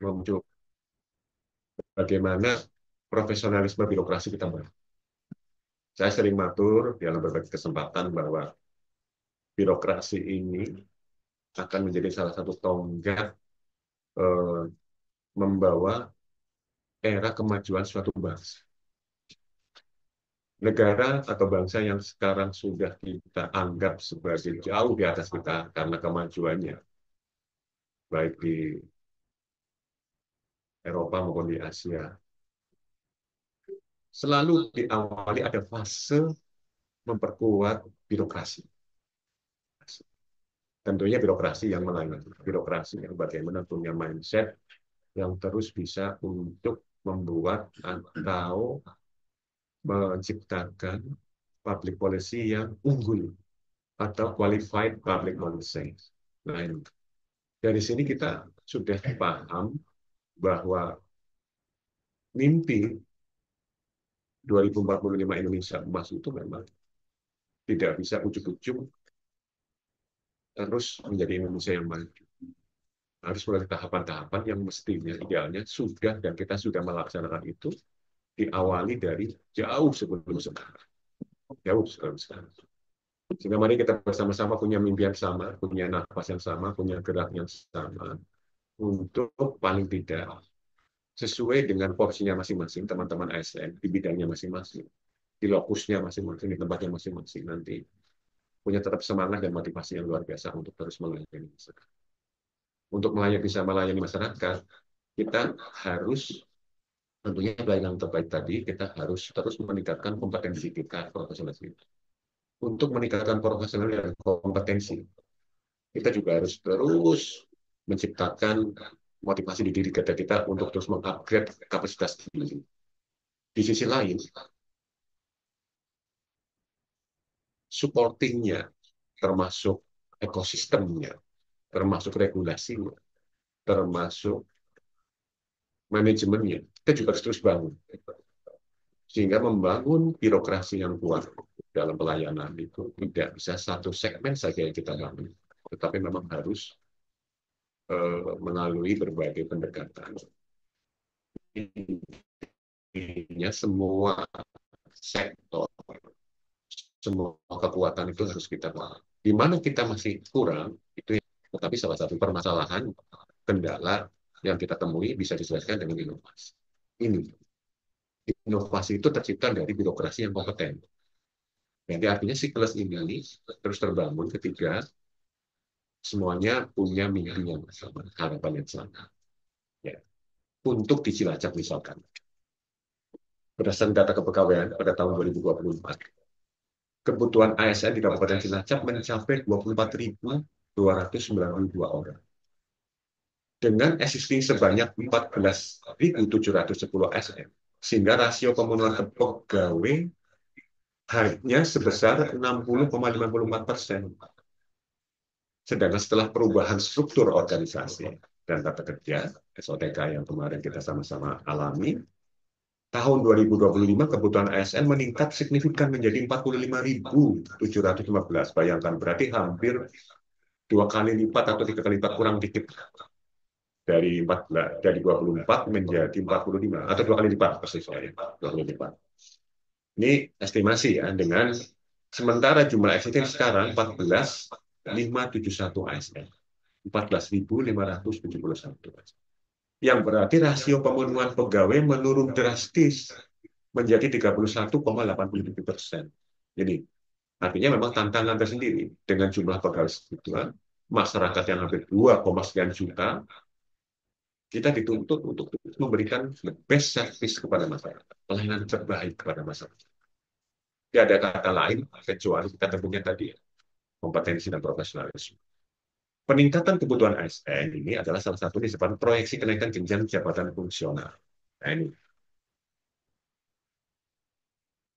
muncul bagaimana profesionalisme birokrasi kita. Saya sering matur dalam berbagai kesempatan bahwa birokrasi ini akan menjadi salah satu tonggak eh, membawa era kemajuan suatu bangsa. Negara atau bangsa yang sekarang sudah kita anggap sebagai jauh di atas kita karena kemajuannya, baik di Eropa maupun di Asia, selalu diawali ada fase memperkuat birokrasi. Tentunya birokrasi yang melayani, birokrasi yang bagaimana punya mindset yang terus bisa untuk membuat atau menciptakan public policy yang unggul atau qualified public policy. Nah, dari sini kita sudah paham bahwa mimpi 2045 Indonesia emas itu memang tidak bisa ujuk-ujuk terus menjadi Indonesia yang maju. Harus melalui tahapan-tahapan yang mestinya idealnya sudah dan kita sudah melaksanakan itu diawali dari jauh sebelum sekarang. Jauh sebelum sekarang. Sehingga mari kita bersama-sama punya mimpi yang sama, punya nafas yang sama, punya gerak yang sama, untuk paling tidak sesuai dengan porsinya masing-masing, teman-teman ASN, di bidangnya masing-masing, di lokusnya masing-masing, di tempatnya masing-masing, nanti punya tetap semangat dan motivasi yang luar biasa untuk terus melayani masyarakat. Untuk bisa melayani masyarakat, kita harus tentunya pelayanan terbaik tadi, kita harus terus meningkatkan kompetensi kita, profesional kita. Untuk meningkatkan profesional dan kompetensi, kita juga harus terus menciptakan motivasi di diri kita untuk terus mengupgrade kapasitas diri. Di sisi lain, supportingnya, termasuk ekosistemnya, termasuk regulasinya, termasuk manajemennya, kita juga harus terus bangun. Sehingga membangun birokrasi yang kuat dalam pelayanan itu tidak bisa satu segmen saja yang kita bangun, tetapi memang harus melalui berbagai pendekatan. Intinya semua sektor, semua kekuatan itu harus kita bangun. Di mana kita masih kurang, itu ya. Tetapi salah satu permasalahan, kendala yang kita temui bisa diselesaikan dengan inovasi. Ini inovasi itu tercipta dari birokrasi yang kompeten. Jadi artinya siklus ini terus terbangun ketika semuanya punya mimpi yang sama, harapan yang sama. Ya. Untuk di Cilacap misalkan, berdasarkan data kepegawaian pada tahun 2024, kebutuhan ASN di Kabupaten Cilacap mencapai 24.292 orang. Dengan existing sebanyak 14.710 ASN, sehingga rasio pemenuhan pegawai hanya sebesar 60,54%. Sedangkan setelah perubahan struktur organisasi dan tata kerja, SOTK yang kemarin kita sama-sama alami, tahun 2025 kebutuhan ASN meningkat signifikan menjadi 45.715. Bayangkan, berarti hampir 2 kali lipat atau 3 kali lipat kurang dikit dari 14, dari 24 menjadi 45 atau 2 kali lipat persis saya, 2 kali lipat. Ini estimasi ya, dengan sementara jumlah existing sekarang 14.571 ASN. 14.571. Yang berarti rasio pemenuhan pegawai menurun drastis menjadi 31,87%. Jadi, artinya memang tantangan tersendiri dengan jumlah pegawai segitu, masyarakat yang hampir 2, sekian juta, kita dituntut untuk memberikan the best service kepada masyarakat, pelayanan terbaik kepada masyarakat. Tidak ada kata lain kecuali kita tentunya tadi ya, kompetensi dan profesionalisme. Peningkatan kebutuhan ASN ini adalah salah satu disebabkan proyeksi kenaikan jenjang jabatan fungsional. Nah, ini.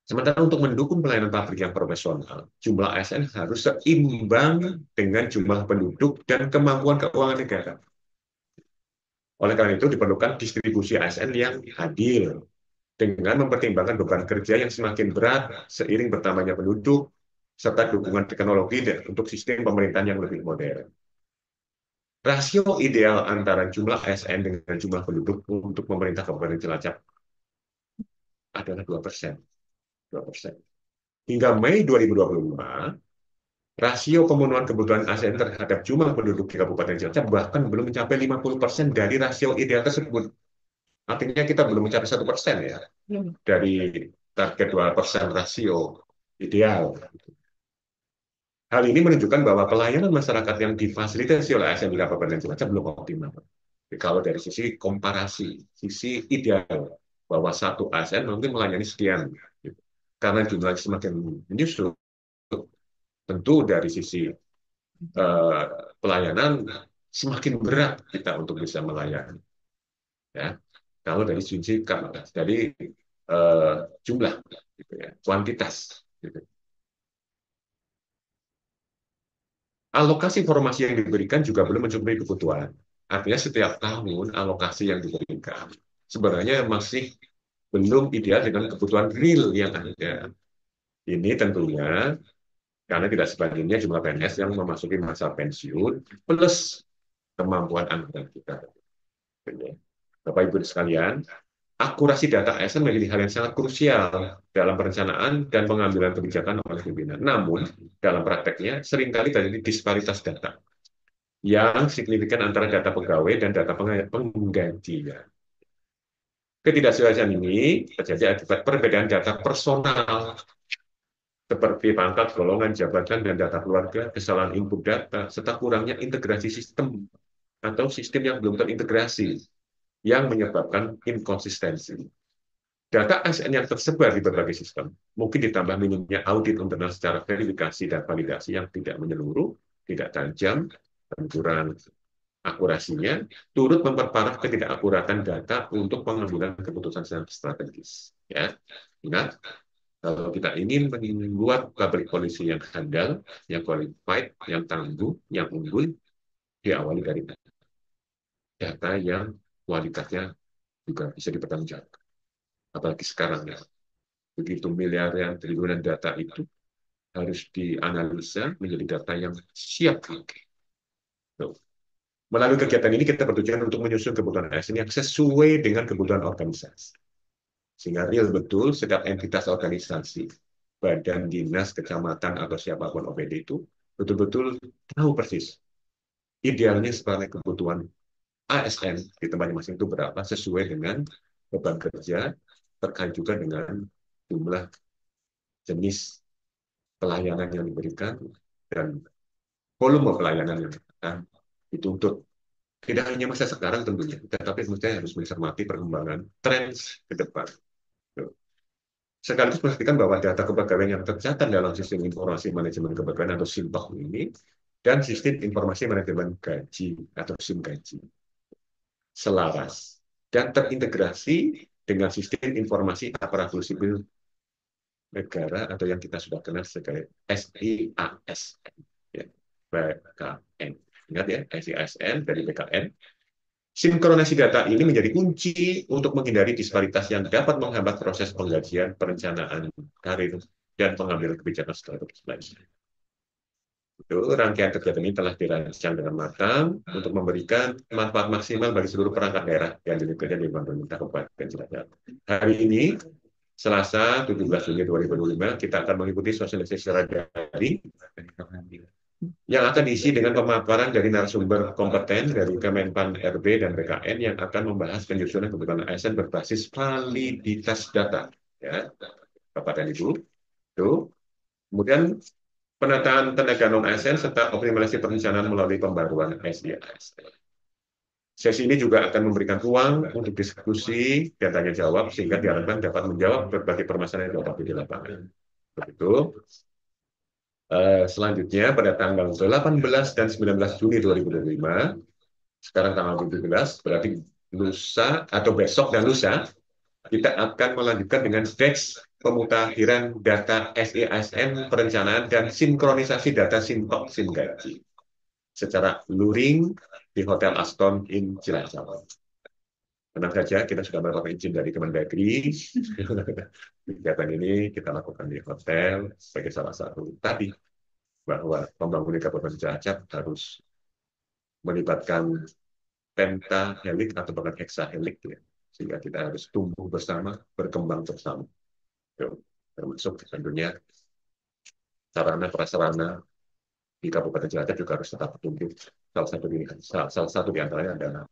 Sementara untuk mendukung pelayanan publik yang profesional, jumlah ASN harus seimbang dengan jumlah penduduk dan kemampuan keuangan negara. Oleh karena itu diperlukan distribusi ASN yang adil dengan mempertimbangkan beban kerja yang semakin berat seiring bertambahnya penduduk serta dukungan teknologi dan untuk sistem pemerintahan yang lebih modern. Rasio ideal antara jumlah ASN dengan jumlah penduduk untuk pemerintah Kabupaten Cilacap adalah 2%. 2%. Hingga Mei 2025, rasio pemenuhan kebutuhan ASN terhadap jumlah penduduk di Kabupaten Cilacap bahkan belum mencapai 50% dari rasio ideal tersebut. Artinya kita belum mencapai 1% ya dari target 2% rasio ideal. Hal ini menunjukkan bahwa pelayanan masyarakat yang difasilitasi oleh ASN di Kabupaten Cilacap belum optimal. Kalau dari sisi komparasi, sisi ideal, bahwa satu ASN mungkin melayani sekian. Karena jumlahnya semakin menyusut, tentu dari sisi eh, pelayanan semakin berat kita untuk bisa melayani. Ya, kalau dari sisi kapasitas, dari jumlah, gitu ya, kuantitas. Gitu. Alokasi informasi yang diberikan juga belum mencukupi kebutuhan. Artinya setiap tahun alokasi yang diberikan sebenarnya masih belum ideal dengan kebutuhan real yang ada. Ini tentunya karena tidak sebandingnya jumlah PNS yang memasuki masa pensiun plus kemampuan anggaran kita. Bapak Ibu sekalian, akurasi data ASN menjadi hal yang sangat krusial dalam perencanaan dan pengambilan kebijakan oleh pimpinan. Namun, dalam prakteknya seringkali terjadi disparitas data yang signifikan antara data pegawai dan data penggantinya. Ketidaksesuaian ini terjadi akibat perbedaan data personal seperti pangkat, golongan, jabatan, dan data keluarga, kesalahan input data, serta kurangnya integrasi sistem atau sistem yang belum terintegrasi yang menyebabkan inkonsistensi. Data ASN yang tersebar di berbagai sistem, mungkin ditambah minimnya audit internal secara verifikasi dan validasi yang tidak menyeluruh, tidak tajam, benturan akurasinya, turut memperparah ketidakakuratan data untuk pengambilan keputusan strategis. Ya, ingat, kalau kita ingin membuat public policy yang handal, yang qualified, yang tangguh, yang unggul, diawali dari data yang kualitasnya juga bisa dipertanggungjawabkan. Apalagi sekarang ya, begitu miliaran triliunan data itu harus dianalisa menjadi data yang siap. Melalui kegiatan ini kita bertujuan untuk menyusun kebutuhan ASN yang sesuai dengan kebutuhan organisasi. Sehingga real betul setiap entitas organisasi, badan dinas, kecamatan, atau siapapun OPD itu betul-betul tahu persis idealnya sebagai kebutuhan ASN di tempatnya masing itu berapa sesuai dengan beban kerja terkait juga dengan jumlah jenis pelayanan yang diberikan dan volume pelayanan yang akan dituntut. Tidak hanya masa sekarang tentunya, tetapi kita harus mencermati perkembangan tren ke depan. Sekaligus memastikan bahwa data kepegawaian yang tercatat dalam sistem informasi manajemen kepegawaian atau SIMPAK ini dan sistem informasi manajemen gaji atau SIM gaji selaras dan terintegrasi dengan sistem informasi aparatur sipil negara atau yang kita sudah kenal sebagai SIASN, ya, BKN. Ingat ya, SIASN dari BKN. Sinkronisasi data ini menjadi kunci untuk menghindari disparitas yang dapat menghambat proses penggajian, perencanaan karir, dan pengambilan kebijakan strategis lainnya. Itu rangkaian kegiatan ini telah dirancang dengan matang untuk memberikan manfaat maksimal bagi seluruh perangkat daerah yang dilibatkan di pemerintah Kabupaten Cilacap. Hari ini, Selasa 17 Juni 2025, kita akan mengikuti sosialisasi secara daring yang akan diisi dengan pemaparan dari narasumber kompeten dari Kemenpan RB dan BKN yang akan membahas penyusunan kebutuhan ASN berbasis validitas data. Ya, Bapak dan Ibu. Itu. Kemudian penataan tenaga non-ASN serta optimalisasi perencanaan melalui pembaruan SIASN. Sesi ini juga akan memberikan ruang untuk diskusi dan tanya jawab sehingga diharapkan dapat menjawab berbagai permasalahan yang dihadapi di lapangan. Begitu. Selanjutnya pada tanggal 18 dan 19 Juni 2025, sekarang tanggal 17, berarti lusa atau besok dan lusa, kita akan melanjutkan dengan teks pemutakhiran data SIASN, perencanaan dan sinkronisasi data SIMPOK SIM gaji secara luring di Hotel Aston in Cilacap. Tenang saja, kita sudah mendapatkan izin dari Kemendagri. Kegiatan ini kita lakukan di hotel sebagai salah satu tadi bahwa pembangunan Kabupaten Cilacap harus melibatkan pentahelik atau bahkan heksahelik ya. Sehingga kita harus tumbuh bersama, berkembang bersama. Termasuk tentunya sarana prasarana di Kabupaten Cilacap juga harus tetap tumbuh. Salah satu di antaranya adalah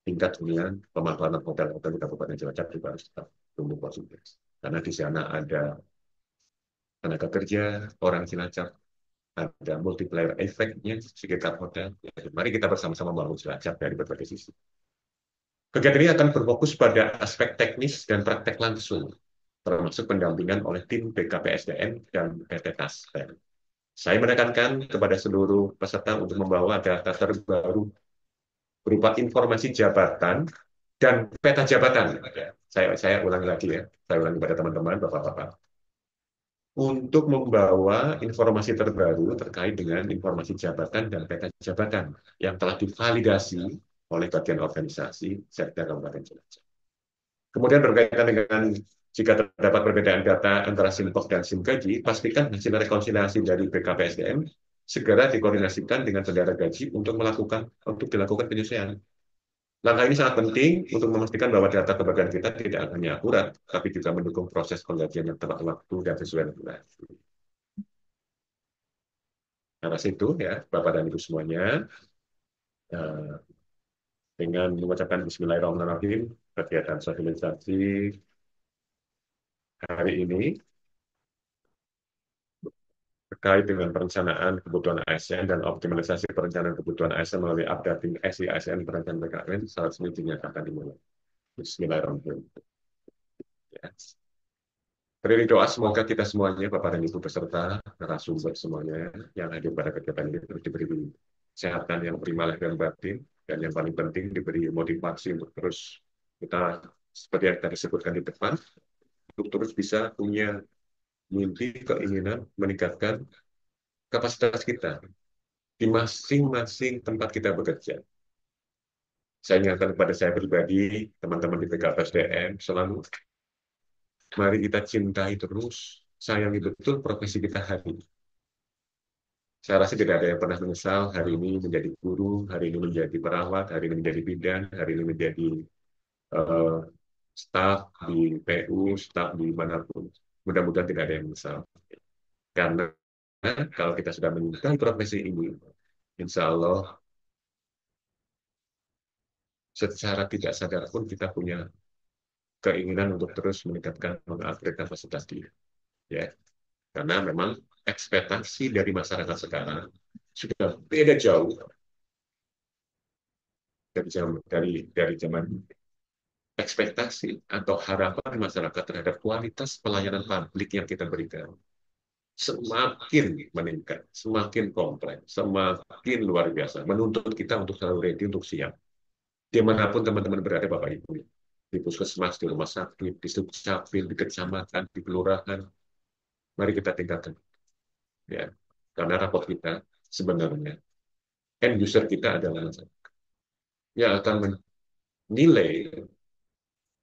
tingkat hunian pemanfaatan hotel-hotel di Kabupaten Cilacap juga harus tetap tumbuh positif. Karena di sana ada tenaga kerja orang Cilacap, ada multiplier efeknya sekitar hotel. Ya, mari kita bersama-sama membangun Cilacap dari berbagai sisi. Kegiatan ini akan berfokus pada aspek teknis dan praktek langsung, termasuk pendampingan oleh tim BKPSDM dan PT Taspen. Saya menekankan kepada seluruh peserta untuk membawa data terbaru berupa informasi jabatan dan peta jabatan. Saya ulangi lagi ya, saya ulangi pada teman-teman, Bapak-Bapak. Untuk membawa informasi terbaru terkait dengan informasi jabatan dan peta jabatan yang telah divalidasi oleh bagian organisasi Sekda Kabupaten Cilacap. Kemudian berkaitan dengan jika terdapat perbedaan data antara SIMPOK dan SIMGAJI, pastikan hasil rekonsiliasi dari BKPSDM segera dikoordinasikan dengan bendara gaji untuk dilakukan penyesuaian. Langkah ini sangat penting untuk memastikan bahwa data kebagian kita tidak hanya akurat, tapi juga mendukung proses penggajian yang tepat waktu dan sesuai regulasi. Nah, situ ya, Bapak dan Ibu semuanya, eh, dengan mengucapkan Bismillahirrahmanirrahim, kegiatan sosialisasi hari ini terkait dengan perencanaan kebutuhan ASN dan optimalisasi perencanaan kebutuhan ASN melalui updating SI ASN perencanaan BKN saat ini dinyatakan dimulai. Bismillahirrahmanirrahim. Ya. Beri doa semoga kita semuanya, Bapak dan Ibu peserta, narasumber semuanya yang hadir pada kegiatan ini terus diberi kesehatan yang prima lahir dan batin, dan yang paling penting diberi motivasi untuk terus kita seperti yang tadi sebutkan di depan, untuk terus bisa punya mimpi, keinginan meningkatkan kapasitas kita di masing-masing tempat kita bekerja. Saya ingatkan kepada saya pribadi, teman-teman di BKPSDM, selalu mari kita cintai terus, sayangi betul profesi kita hari ini. Saya rasa tidak ada yang pernah menyesal hari ini menjadi guru, hari ini menjadi perawat, hari ini menjadi bidan, hari ini menjadi uh, staf di PU, staf di manapun. Mudah-mudahan tidak ada yang menyesal. Karena kalau kita sudah menyukai profesi ini, insya Allah secara tidak sadar pun kita punya keinginan untuk terus meningkatkan mengupgrade kapasitas diri. Ya, karena memang ekspektasi dari masyarakat sekarang sudah beda jauh dari zaman ekspektasi atau harapan masyarakat terhadap kualitas pelayanan publik yang kita berikan semakin meningkat, semakin kompleks, semakin luar biasa, menuntut kita untuk selalu ready, untuk siap. Dimanapun teman-teman berada, Bapak Ibu, di puskesmas, di rumah sakit, di subcapil, di kecamatan, di kelurahan, mari kita tingkatkan. Ya, karena raport kita sebenarnya end user kita adalah yang akan menilai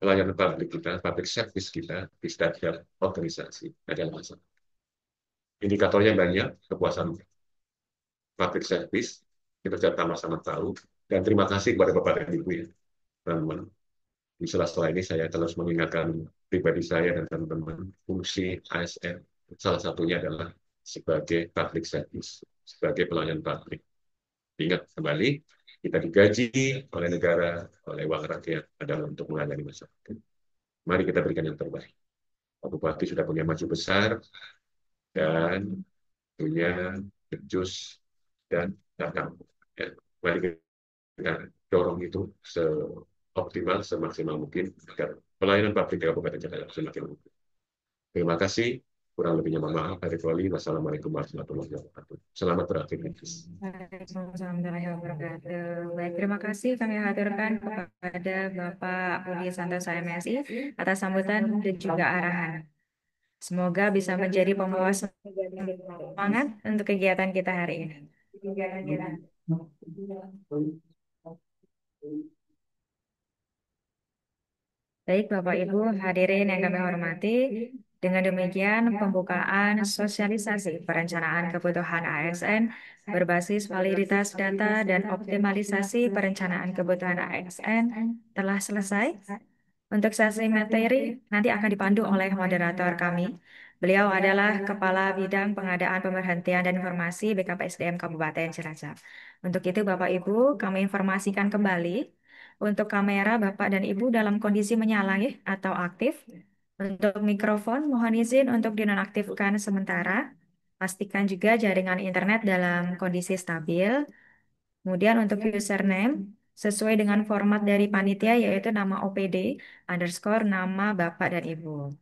pelayanan publik kita, public service kita di setiap organisasi adalah masalah. Indikatornya banyak, kepuasan public service, kita sama-sama tahu. Dan terima kasih kepada Bapak dan Ibu ya, teman-teman. Di sela-sela ini saya terus mengingatkan pribadi saya dan teman-teman fungsi ASN. Salah satunya adalah sebagai public service, sebagai pelayanan publik. Ingat kembali, kita digaji oleh negara, oleh uang rakyat adalah untuk melayani masyarakat. Mari kita berikan yang terbaik. Pak Bupati sudah punya maju besar dan punya becus dan datang. Ya, mari kita dorong itu seoptimal, semaksimal mungkin agar pelayanan publik di Kabupaten Jakarta semakin mungkin. Terima kasih. Kurang lebihnya mohon maaf. Wassalamualaikum warahmatullahi wabarakatuh. Selamat beraktivitas. Waalaikumsalam warahmatullahi wabarakatuh. Baik, terima kasih kami haturkan kepada Bapak Budi Santosa MSI atas sambutan dan juga arahan. Semoga bisa menjadi pembawa semangat untuk kegiatan kita hari ini. Baik, Bapak Ibu hadirin yang kami hormati, Dengan demikian, pembukaan sosialisasi perencanaan kebutuhan ASN berbasis validitas data dan optimalisasi perencanaan kebutuhan ASN telah selesai. Untuk sesi materi nanti akan dipandu oleh moderator kami. Beliau adalah Kepala Bidang Pengadaan Pemerhentian dan Informasi BKPSDM Kabupaten Cilacap. Untuk itu Bapak Ibu, kami informasikan kembali untuk kamera Bapak dan Ibu dalam kondisi menyala ya, atau aktif. Untuk mikrofon mohon izin untuk dinonaktifkan sementara. Pastikan juga jaringan internet dalam kondisi stabil. Kemudian untuk username, sesuai dengan format dari panitia yaitu nama OPD underscore nama Bapak dan Ibu.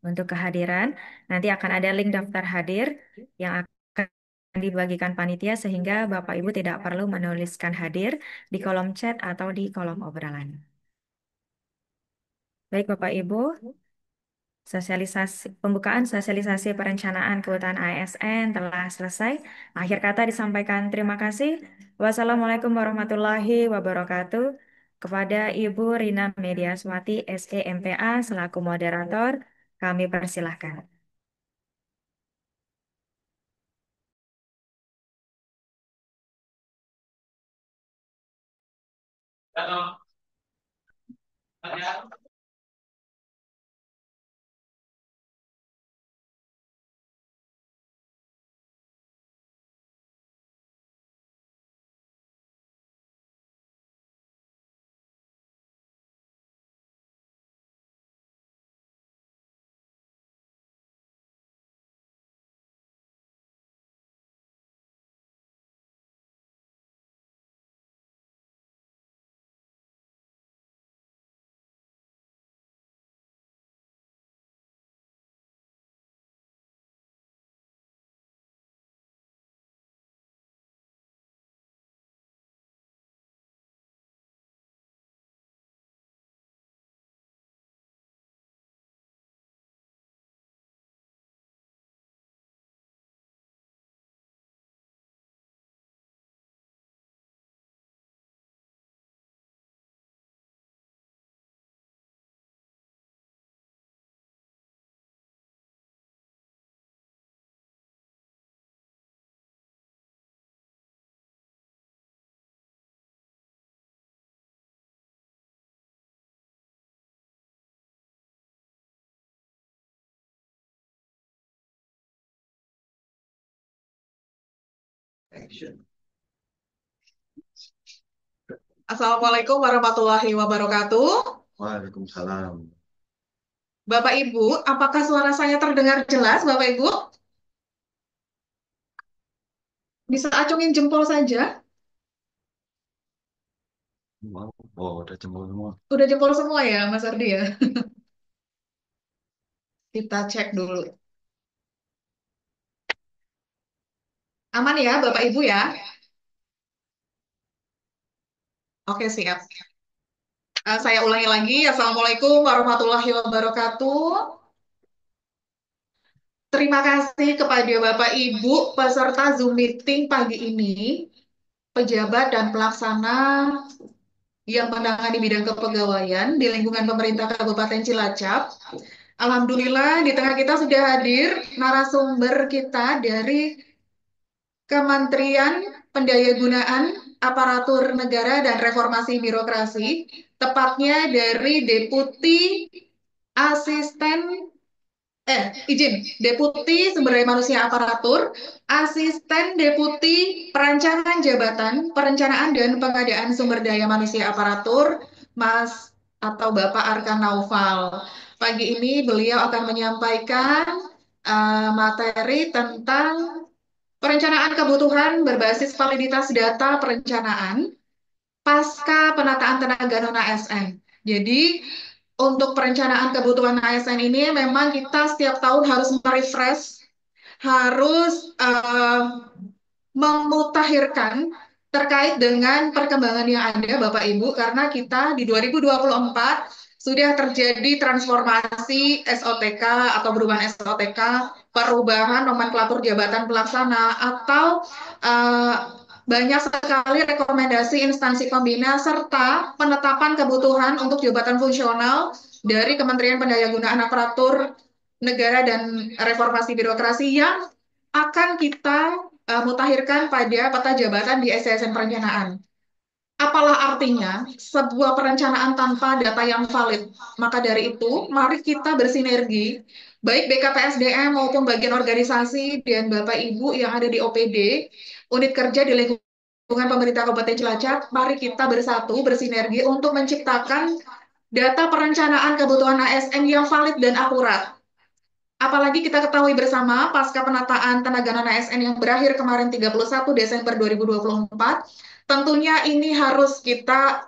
Untuk kehadiran, nanti akan ada link daftar hadir yang akan dibagikan panitia sehingga Bapak Ibu tidak perlu menuliskan hadir di kolom chat atau di kolom obrolan. Baik Bapak Ibu, pembukaan sosialisasi perencanaan kebutuhan ASN telah selesai. Akhir kata disampaikan terima kasih. Wassalamualaikum warahmatullahi wabarakatuh. Kepada Ibu Rina Mediaswati SEMPA selaku moderator, kami persilahkan. Assalamualaikum warahmatullahi wabarakatuh. Waalaikumsalam. Bapak Ibu, apakah suara saya terdengar jelas, Bapak Ibu? Bisa acungin jempol saja. Wow. Oh, udah jempol semua. Udah jempol semua ya, Mas Ardi ya? Kita cek dulu. Aman ya, Bapak Ibu ya? Oke, siap. Saya ulangi lagi. Assalamualaikum warahmatullahi wabarakatuh. Terima kasih kepada Bapak Ibu peserta Zoom meeting pagi ini, pejabat dan pelaksana yang menangani bidang kepegawaian di lingkungan pemerintah Kabupaten Cilacap. Alhamdulillah di tengah kita sudah hadir narasumber kita dari Kementerian Pendayagunaan Aparatur Negara dan Reformasi Birokrasi, tepatnya dari Deputi Asisten Deputi Sumber Daya Manusia Aparatur, Asisten Deputi Perancangan Jabatan, Perencanaan dan Pengadaan Sumber Daya Manusia Aparatur, Mas atau Bapak Arkan Naufal. Pagi ini beliau akan menyampaikan materi tentang perencanaan kebutuhan berbasis validitas data perencanaan pasca penataan tenaga non ASN. Jadi untuk perencanaan kebutuhan ASN ini memang kita setiap tahun harus merefresh, harus memutakhirkan terkait dengan perkembangan yang ada Bapak Ibu karena kita di 2024 sudah terjadi transformasi SOTK atau perubahan SOTK, perubahan nomenklatur jabatan pelaksana atau uh, banyak sekali rekomendasi instansi pembina serta penetapan kebutuhan untuk jabatan fungsional dari Kementerian Pendayagunaan Aparatur negara dan reformasi birokrasi yang akan kita mutakhirkan pada peta jabatan di SDSN perencanaan. Apalah artinya sebuah perencanaan tanpa data yang valid? Maka dari itu, mari kita bersinergi, baik BKPSDM maupun bagian organisasi dan Bapak Ibu yang ada di OPD, unit kerja di lingkungan pemerintah Kabupaten Cilacap, mari kita bersatu, bersinergi untuk menciptakan data perencanaan kebutuhan ASN yang valid dan akurat. Apalagi kita ketahui bersama pasca penataan tenaga non ASN yang berakhir kemarin 31 Desember 2024, tentunya ini harus kita